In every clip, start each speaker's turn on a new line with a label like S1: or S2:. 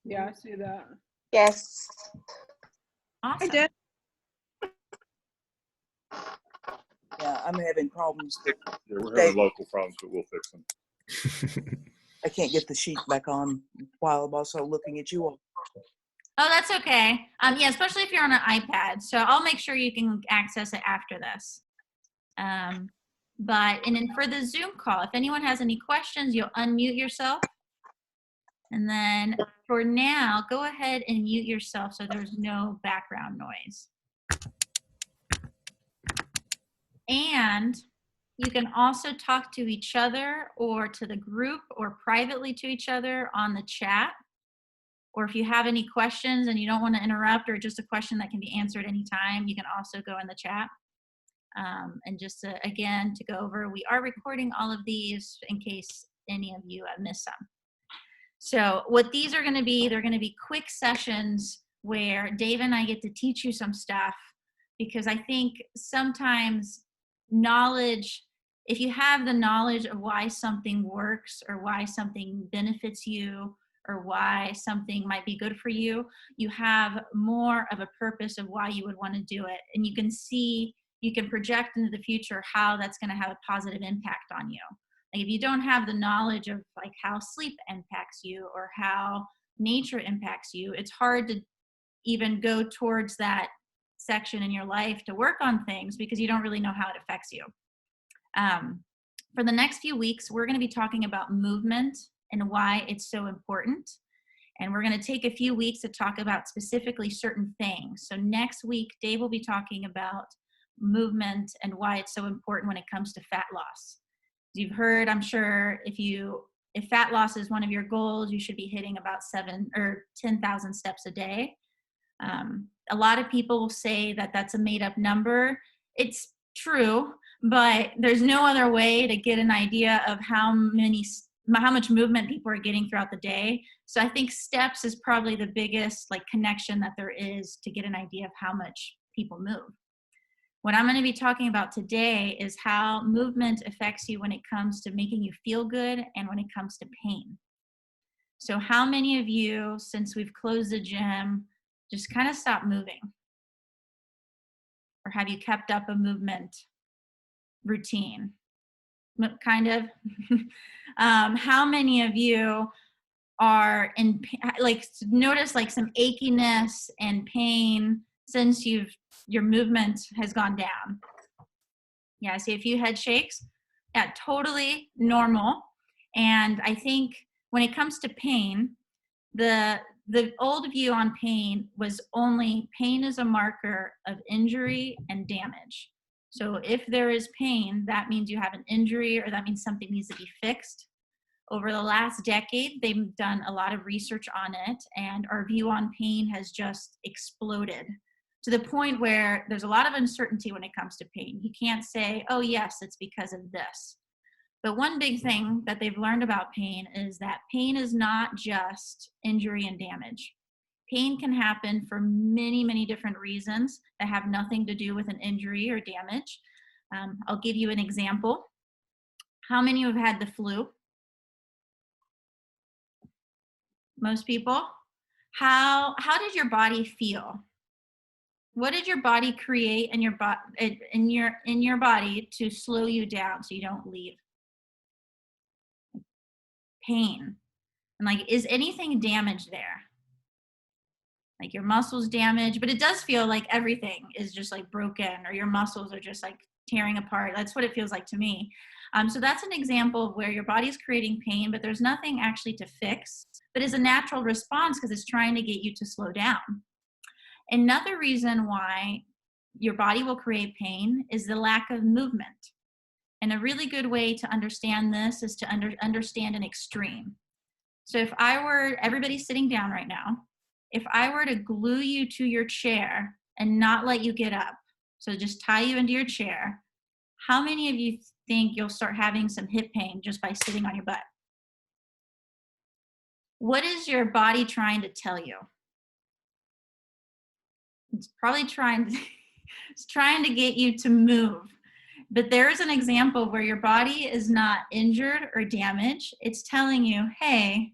S1: Yeah, I see that.
S2: Yes.
S3: Awesome.
S1: I did.
S4: Yeah, I'm having problems.
S5: Yeah, we're having local problems, but we'll fix them.
S4: I can't get the sheet back on while I'm also looking at you all.
S3: Oh, that's okay. Yeah, especially if you're on an iPad. So I'll make sure you can access it after this. And then for the Zoom call, if anyone has any questions, you'll unmute yourself. And then for now, go ahead and mute yourself so there's no background noise. And you can also talk to each other or to the group or privately to each other on the chat. Or if you have any questions and you don't want to interrupt or just a question that can be answered anytime, you can also go in the chat. And just to, again, to go over, we are recording all of these in case any of you have missed some. So what these are going to be, they're going to be quick sessions where Dave and I get to teach you some stuff, because I think sometimes knowledge, if you have the knowledge of why something works or why something benefits you or why something might be good for you, you have more of a purpose of why you would want to do it. And you can see, you can project into the future how that's going to have a positive impact on you. Like if you don't have the knowledge of like how sleep impacts you or how nature impacts you, it's hard to even go towards that section in your life to work on things because you don't really know how it affects you. For the next few weeks, we're going to be talking about movement and why it's so important. And we're going to take a few weeks to talk about specifically certain things. So next week, Dave will be talking about movement and why it's so important when it comes to fat loss. You've heard, I'm sure, if fat loss is one of your goals, you should be hitting about 7 or 10,000 steps a day. A lot of people will say that that's a made-up number. It's true, but there's no other way to get an idea of how much movement people are getting throughout the day. So I think steps is probably the biggest like connection that there is to get an idea of how much people move. What I'm going to be talking about today is how movement affects you when it comes to making you feel good and when it comes to pain. So how many of you, since we've closed the gym, just kind of stopped moving? Or have you kept up a movement routine? Kind of. How many of you are in, like, notice like some achiness and pain since your movement has gone down? Yeah, I see a few head shakes. Yeah, totally normal. And I think when it comes to pain, the old view on pain was only pain is a marker of injury and damage. So if there is pain, that means you have an injury or that means something needs to be fixed. Over the last decade, they've done a lot of research on it, and our view on pain has just exploded to the point where there's a lot of uncertainty when it comes to pain. You can't say, oh yes, it's because of this. But one big thing that they've learned about pain is that pain is not just injury and damage. Pain can happen for many, many different reasons that have nothing to do with an injury or damage. I'll give you an example. How many have had the flu? Most people. How did your body feel? What did your body create in your body to slow you down so you don't leave? Pain. And like, is anything damaged there? Like your muscles damaged, but it does feel like everything is just like broken or your muscles are just like tearing apart. That's what it feels like to me. So that's an example of where your body's creating pain, but there's nothing actually to fix, but it's a natural response because it's trying to get you to slow down. Another reason why your body will create pain is the lack of movement. And a really good way to understand this is to understand an extreme. So if everybody's sitting down right now, if I were to glue you to your chair and not let you get up, so just tie you into your chair, how many of you think you'll start having some hip pain just by sitting on your butt? What is your body trying to tell you? It's probably trying to get you to move. But there is an example where your body is not injured or damaged. It's telling you, hey,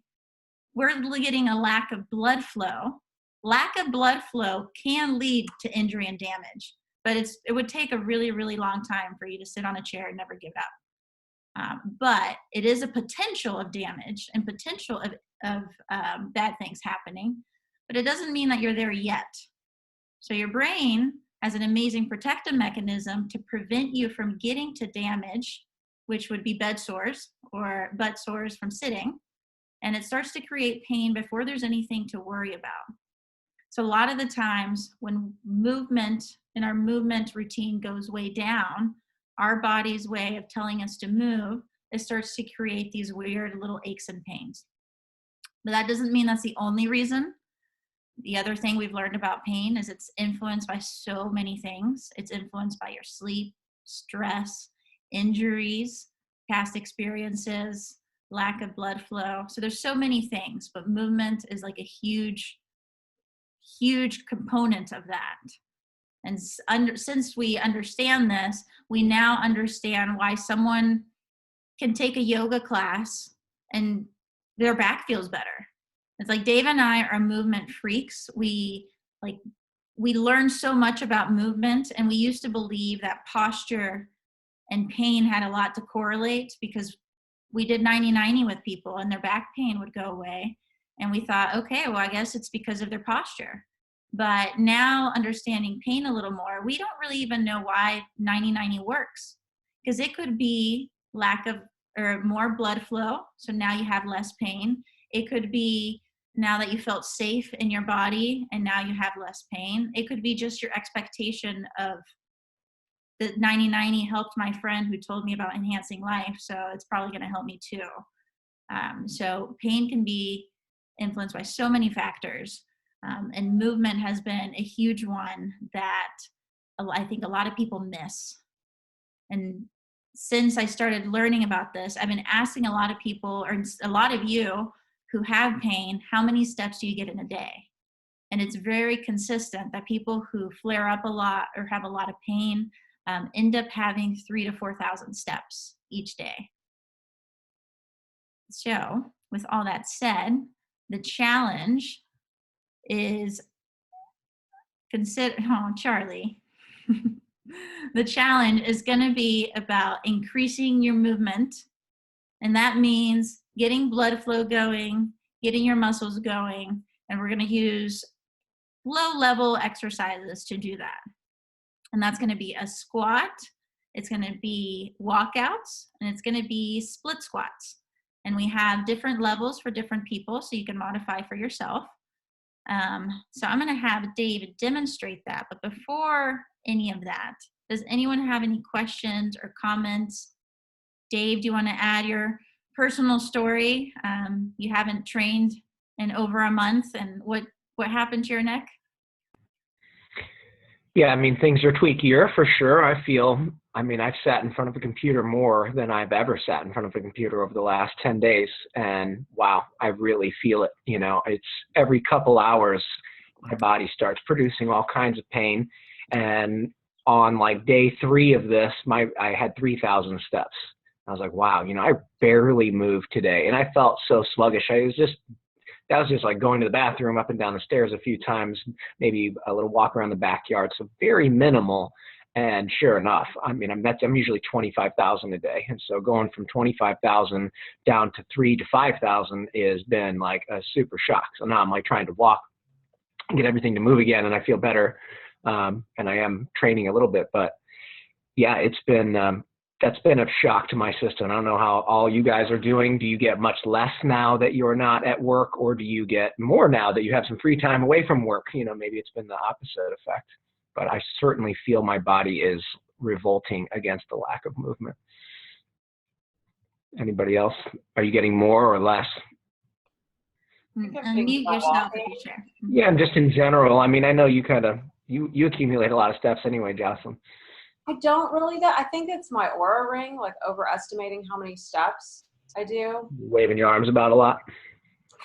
S3: we're getting a lack of blood flow. Lack of blood flow can lead to injury and damage, but it would take a really, really long time for you to sit on a chair and never give up. But it is a potential of damage and potential of bad things happening, but it doesn't mean that you're there yet. So your brain has an amazing protective mechanism to prevent you from getting to damage, which would be bed sores or butt sores from sitting. And it starts to create pain before there's anything to worry about. So a lot of the times when movement in our movement routine goes way down, our body's way of telling us to move, it starts to create these weird little aches and pains. But that doesn't mean that's the only reason. The other thing we've learned about pain is it's influenced by so many things. It's influenced by your sleep, stress, injuries, past experiences, lack of blood flow. So there's so many things, but movement is like a huge component of that. And since we understand this, we now understand why someone can take a yoga class and their back feels better. It's like Dave and I are movement freaks. We learn so much about movement, and we used to believe that posture and pain had a lot to correlate because we did 90-90 with people and their back pain would go away. And we thought, okay, well, I guess it's because of their posture. But now understanding pain a little more, we don't really even know why 90-90 works, because it could be lack of or more blood flow. So now you have less pain. It could be now that you felt safe in your body and now you have less pain. It could be just your expectation of the 90-90 helped my friend who told me about enhancing life, so it's probably going to help me too. So pain can be influenced by so many factors, and movement has been a huge one that I think a lot of people miss. And since I started learning about this, I've been asking a lot of people, or a lot of you who have pain, how many steps do you get in a day? And it's very consistent that people who flare up a lot or have a lot of pain end up having 3,000 to 4,000 steps each day. So with all that said, the challenge is Charlie. The challenge is going to be about increasing your movement. And that means getting blood flow going, getting your muscles going. And we're going to use low-level exercises to do that. And that's going to be a squat, it's going to be walkouts, and it's going to be split squats. And we have different levels for different people, so you can modify for yourself. So I'm going to have Dave demonstrate that. But before any of that, does anyone have any questions or comments? Dave, do you want to add your personal story? You haven't trained in over a month, and what happened to your neck?
S1: Yeah, I mean, things are tweakier for sure. I've sat in front of a computer more than I've ever sat in front of a computer over the last 10 days. And wow, I really feel it. You know, it's every couple hours, my body starts producing all kinds of pain. And on like day 3 of this, I had 3,000 steps. I was like, wow, you know, I barely moved today. And I felt so sluggish. That was just like going to the bathroom, up and down the stairs a few times, maybe a little walk around the backyard. So very minimal. And sure enough, I'm usually 25,000 a day. And so going from 25,000 down to 3,000 to 5,000 has been like a super shock. So now I'm like trying to walk, get everything to move again. And I feel better. And I am training a little bit, but yeah, that's been a shock to my system. I don't know how all you guys are doing. Do you get much less now that you're not at work, or do you get more now that you have some free time away from work? You know, maybe it's been the opposite effect, but I certainly feel my body is revolting against the lack of movement. Anybody else? Are you getting more or less?
S3: Unmute yourself if you share.
S1: Yeah, and just in general, I mean, I know you you accumulate a lot of steps anyway, Jocelyn.
S2: I don't really. I think it's my aura ring, like overestimating how many steps I do.
S1: Waving your arms about a lot.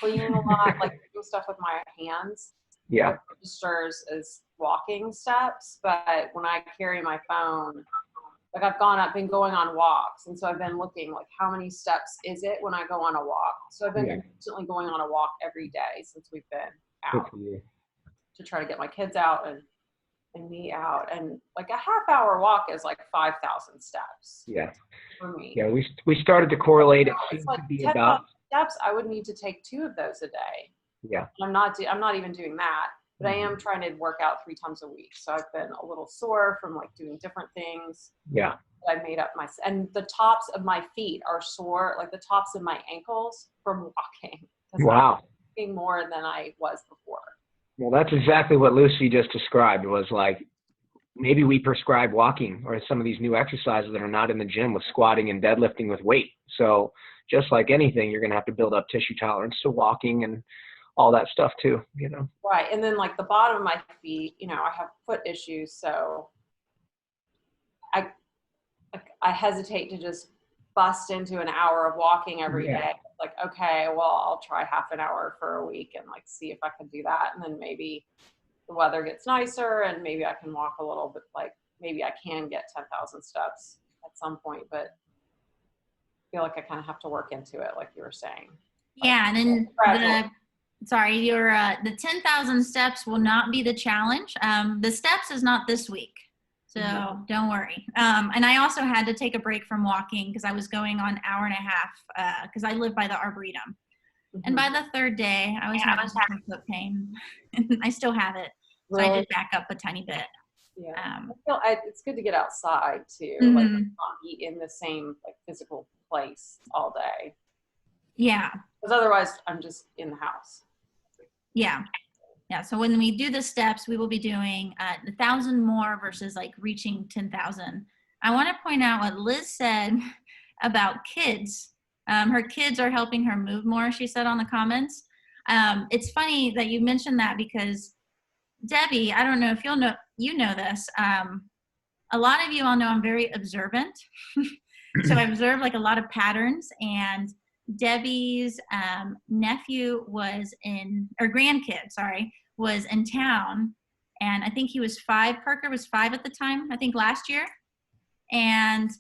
S2: Cleaning a lot, like doing stuff with my hands.
S1: Yeah.
S2: What registers as walking steps, but when I carry my phone, like I've been going on walks. And so I've been looking like how many steps is it when I go on a walk? So I've been consistently going on a walk every day since we've been out to try to get my kids out and me out. And like a half-hour walk is like 5,000 steps.
S1: Yeah.
S2: For me.
S1: Yeah, we started to correlate. It
S2: It's
S1: seems
S2: like
S1: to be
S2: 10,000
S1: about
S2: steps. I would need to take 2 of those a day.
S1: yeah.
S2: I'm not even doing that, but I am trying to work out 3 times a week. So I've been a little sore from like doing different things.
S1: Yeah.
S2: I made up and the tops of my feet are sore, like the tops of my ankles from walking.
S1: Wow.
S2: I'm walking more than I was before.
S1: Well, that's exactly what Lucy just described. Was like maybe we prescribe walking or some of these new exercises that are not in the gym with squatting and deadlifting with weight. So just like anything, you're going to have to build up tissue tolerance to walking and all that stuff too, you know?
S2: Right. And then like the bottom of my feet, you know, I have foot issues. So I hesitate to just bust into an hour of walking every day. Like, okay, well, I'll try half an hour for a week and like see if I can do that. And then maybe the weather gets nicer and maybe I can walk a little bit, like maybe I can get 10,000 steps at some point, but I feel like I kind of have to work into it, like you were saying.
S3: Yeah, and then the 10,000 steps will not be the challenge. The steps is not this week, so don't worry. And I also had to take a break from walking because I was going on an hour and a half because I live by the Arboretum. And by the 3rd day, I was having some foot pain. I still have it, so I did back up a tiny bit.
S2: Yeah, I feel it's good to get outside too, like not be in the same like physical place all day.
S3: Yeah.
S2: Because otherwise, I'm just in the house.
S3: Yeah. Yeah. So when we do the steps, we will be doing 1,000 more versus like reaching 10,000. I want to point out what Liz said about kids. Her kids are helping her move more, she said on the comments. It's funny that you mentioned that because Debbie, I don't know if you know this. A lot of you all know I'm very observant. So I observe like a lot of patterns, and Debbie's grandkid, was in town, and I think he was 5. Parker was 5 at the time, I think last year. And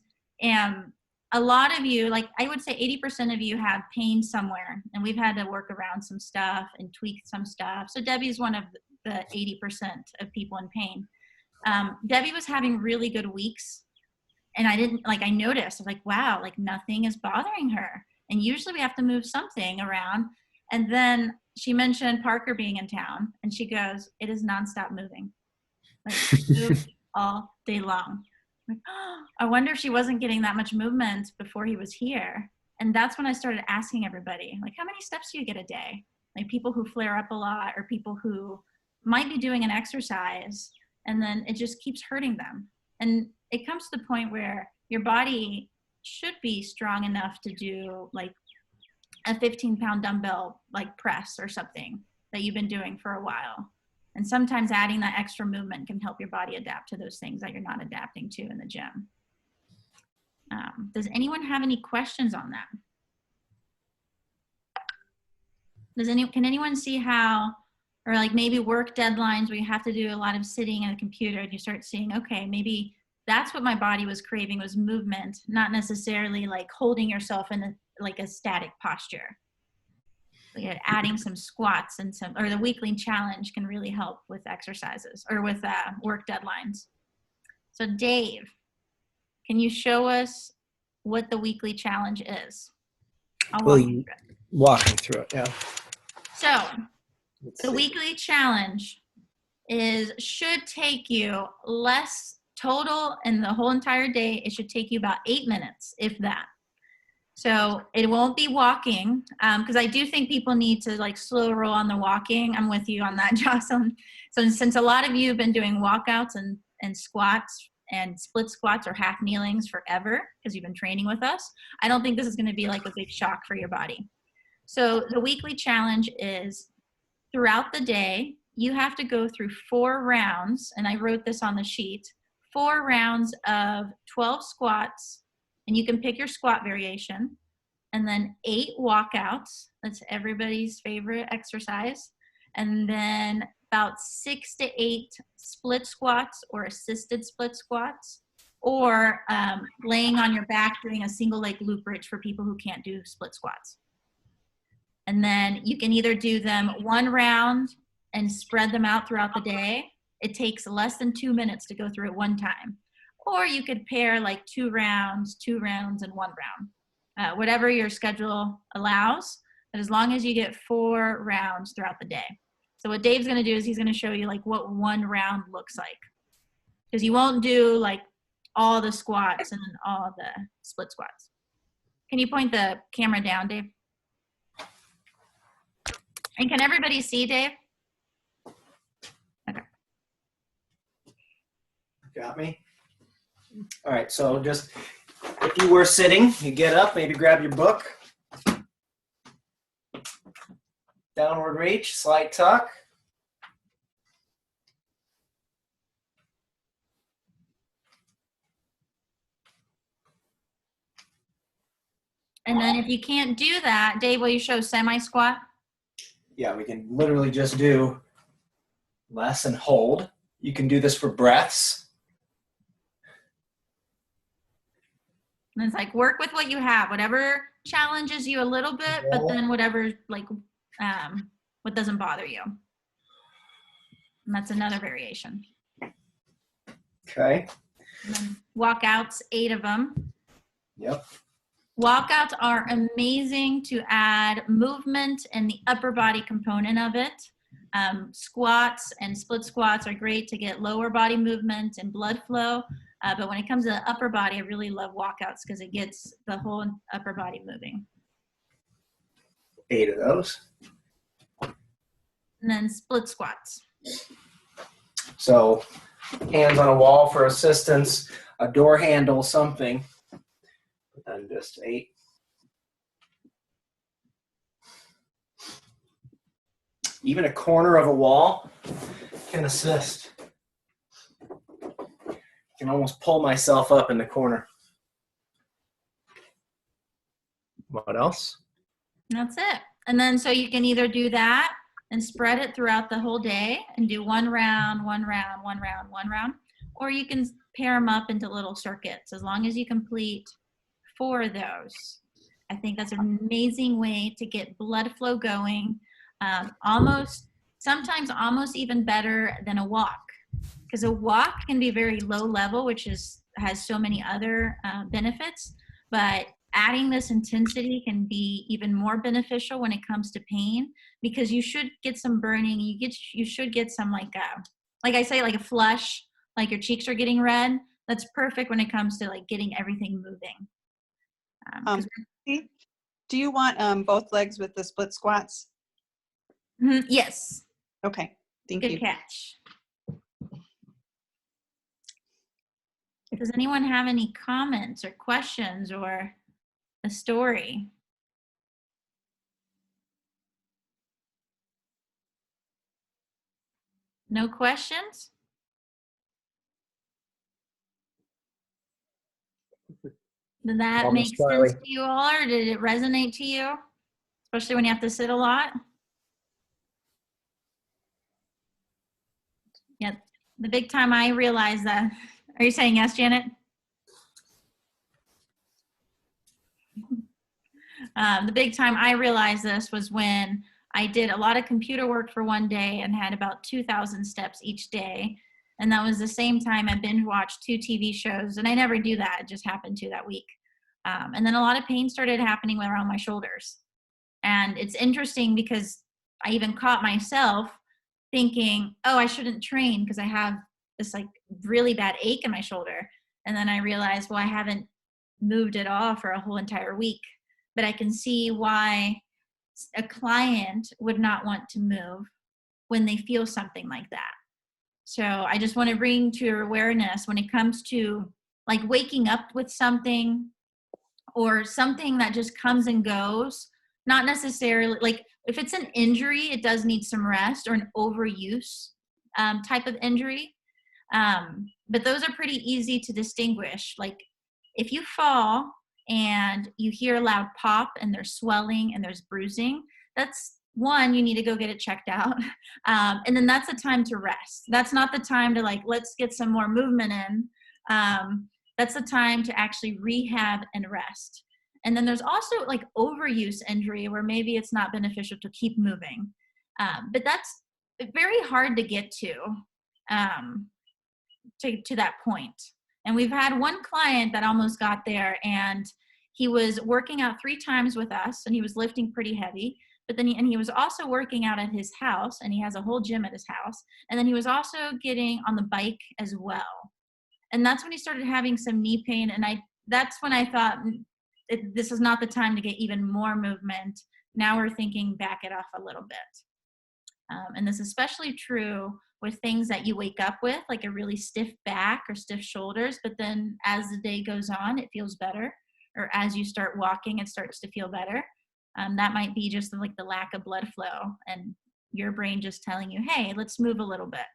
S3: a lot of you, like I would say 80% of you have pain somewhere, and we've had to work around some stuff and tweak some stuff. So Debbie's one of the 80% of people in pain. Debbie was having really good weeks, and I noticed, I was like, wow, like nothing is bothering her. And usually we have to move something around. And then she mentioned Parker being in town, and she goes, it is nonstop moving. Like move all day long. Like, oh, I wonder if she wasn't getting that much movement before he was here. And that's when I started asking everybody, like, how many steps do you get a day? Like people who flare up a lot, or people who might be doing an exercise and then it just keeps hurting them. And it comes to the point where your body should be strong enough to do like a 15-pound dumbbell like press or something that you've been doing for a while. And sometimes adding that extra movement can help your body adapt to those things that you're not adapting to in the gym. Does anyone have any questions on that? Can anyone see how, or like maybe work deadlines where you have to do a lot of sitting at a computer and you start seeing, okay, maybe that's what my body was craving, was movement, not necessarily like holding yourself in a static posture. Like adding some squats and or the weekly challenge can really help with exercises or with work deadlines. So Dave, can you show us what the weekly challenge is? I'll walk you through it.
S1: Walk me through it, yeah.
S3: So the weekly challenge should take you less total in the whole entire day. It should take you about 8 minutes, if that. So it won't be walking, because I do think people need to like slow roll on the walking. I'm with you on that, Jocelyn. So since a lot of you have been doing walkouts and squats and split squats or half kneelings forever, because you've been training with us, I don't think this is going to be like a big shock for your body. So the weekly challenge is throughout the day, you have to go through 4 rounds, and I wrote this on the sheet, 4 rounds of 12 squats, and you can pick your squat variation, and then 8 walkouts. That's everybody's favorite exercise. And then about 6 to 8 split squats or assisted split squats, or laying on your back doing a single leg loop bridge for people who can't do split squats. And then you can either do them one round and spread them out throughout the day. It takes less than 2 minutes to go through it one time. Or you could pair like 2 rounds, and 1 round. Whatever your schedule allows, but as long as you get 4 rounds throughout the day. So what Dave's gonna do is he's gonna show you like what 1 round looks like. Because you won't do like all the squats and then all the split squats. Can you point the camera down, Dave? And can everybody see, Dave? Okay.
S6: Got me? All right, so just, if you were sitting, you get up, maybe grab your book. Downward reach, slight tuck.
S3: And then if you can't do that, Dave, will you show semi-squat?
S6: Yeah, we can literally just do less and hold. You can do this for breaths.
S3: And it's like work with what you have, whatever challenges you a little bit, but then whatever like what doesn't bother you. And that's another variation.
S6: Okay.
S3: And then walkouts, 8 of them.
S6: Yep.
S3: Walkouts are amazing to add movement and the upper body component of it. Squats and split squats are great to get lower body movement and blood flow. But when it comes to the upper body, I really love walkouts because it gets the whole upper body moving.
S6: 8 of those.
S3: And then split squats.
S6: So hands on a wall for assistance, a door handle, something. And just 8. Even a corner of a wall can assist. I can almost pull myself up in the corner. What else?
S3: That's it. And then so you can either do that and spread it throughout the whole day and do 1 round, 1 round, 1 round, 1 round, or you can pair them up into little circuits as long as you complete 4 of those. I think that's an amazing way to get blood flow going. Sometimes almost even better than a walk, because a walk can be very low level, which has so many other benefits, but adding this intensity can be even more beneficial when it comes to pain, because you should get some burning. You should get some like I say, like a flush, like your cheeks are getting red. That's perfect when it comes to like getting everything moving.
S7: Do you want both legs with the split squats?
S3: Yes.
S7: Okay, thank
S3: Good
S7: you.
S3: catch. Does anyone have any comments or questions or a story? No questions? Did that
S6: Almost
S3: make
S6: Charlie.
S3: sense to you all, or did it resonate to you? Especially when you have to sit a lot? Yeah, the big time I realized that. Are you saying yes, Janet? The big time I realized this was when I did a lot of computer work for one day and had about 2,000 steps each day. And that was the same time I binge watched 2 TV shows. And I never do that. It just happened to that week. And then a lot of pain started happening around my shoulders. And it's interesting because I even caught myself thinking, oh, I shouldn't train because I have this like really bad ache in my shoulder. And then I realized, well, I haven't moved at all for a whole entire week. But I can see why a client would not want to move when they feel something like that. So I just want to bring to your awareness when it comes to like waking up with something or something that just comes and goes, not necessarily like if it's an injury, it does need some rest, or an overuse type of injury. But those are pretty easy to distinguish. Like if you fall and you hear a loud pop and there's swelling and there's bruising, that's one, you need to go get it checked out. And then that's the time to rest. That's not the time to like, let's get some more movement in. That's the time to actually rehab and rest. And then there's also like overuse injury where maybe it's not beneficial to keep moving. But that's very hard to get to that point. And we've had one client that almost got there, and he was working out 3 times with us, and he was lifting pretty heavy. But then he was also working out at his house, and he has a whole gym at his house. And then he was also getting on the bike as well. And that's when he started having some knee pain. And that's when I thought, this is not the time to get even more movement. Now we're thinking back it off a little bit. And this is especially true with things that you wake up with, like a really stiff back or stiff shoulders. But then as the day goes on, it feels better. Or as you start walking, it starts to feel better. That might be just like the lack of blood flow and your brain just telling you, hey, let's move a little bit.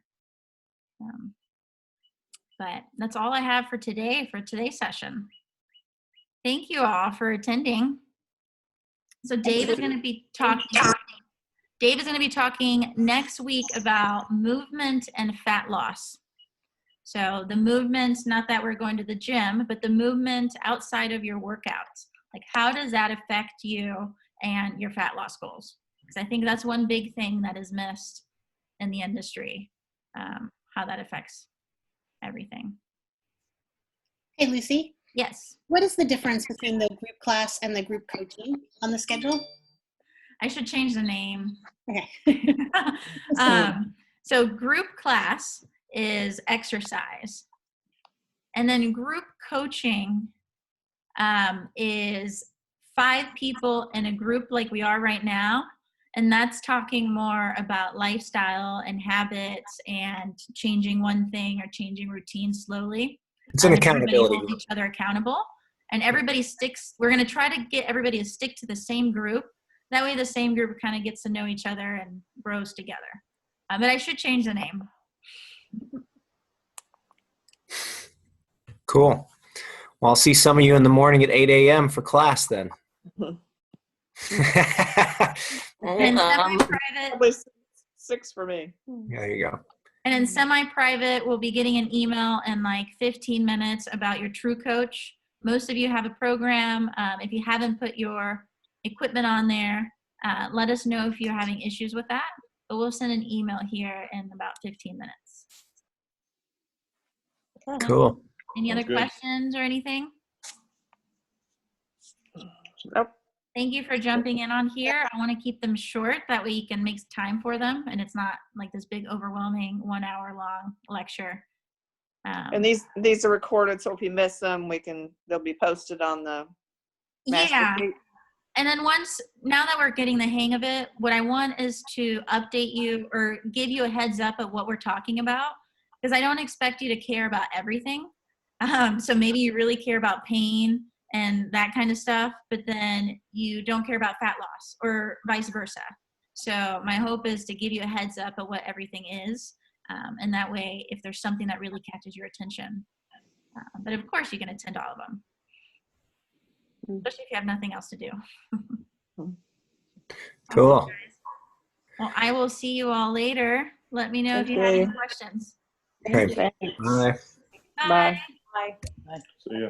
S3: But that's all I have for today's session. Thank you all for attending. So Dave is going to be talking next week about movement and fat loss. So the movement, not that we're going to the gym, but the movement outside of your workouts. Like, how does that affect you and your fat loss goals? Because I think that's one big thing that is missed in the industry, how that affects everything.
S8: Hey, Lucy.
S3: Yes.
S8: What is the difference between the group class and the group coaching on the schedule?
S3: I should change the name.
S8: Okay.
S3: So group class is exercise. And then group coaching is 5 people in a group like we are right now. And that's talking more about lifestyle and habits and changing one thing or changing routine slowly.
S1: It's an accountability.
S3: Hold each other accountable. And everybody sticks, we're going to try to get everybody to stick to the same group. That way the same group kind of gets to know each other and grows together. But I should change the name.
S1: Cool. Well, I'll see some of you in the morning at 8 a.m. for class then.
S3: And semi-private.
S4: Probably 6 for me.
S1: There you go.
S3: And in semi-private, we'll be getting an email in like 15 minutes about your True Coach. Most of you have a program. If you haven't put your equipment on there, let us know if you're having issues with that. But we'll send an email here in about 15 minutes.
S1: Cool.
S3: Any other
S5: Sounds good.
S3: questions or anything?
S4: Nope.
S3: Thank you for jumping in on here. I want to keep them short. That way you can make time for them and it's not like this big overwhelming 1 hour long lecture.
S4: And these are recorded, so if you miss them, they'll be posted on the master
S3: Yeah.
S4: sheet.
S3: And then now that we're getting the hang of it, what I want is to update you or give you a heads up of what we're talking about, because I don't expect you to care about everything. So maybe you really care about pain and that kind of stuff, but then you don't care about fat loss or vice versa. So my hope is to give you a heads up of what everything is. And that way, if there's something that really catches your attention, but of course you can attend all of them, especially if you have nothing else to do.
S1: Cool.
S3: Well, I will see you all later. Let me know if you have any questions.
S1: Okay.
S4: Thanks.
S1: Bye.
S3: Bye.
S4: Bye.
S5: See ya.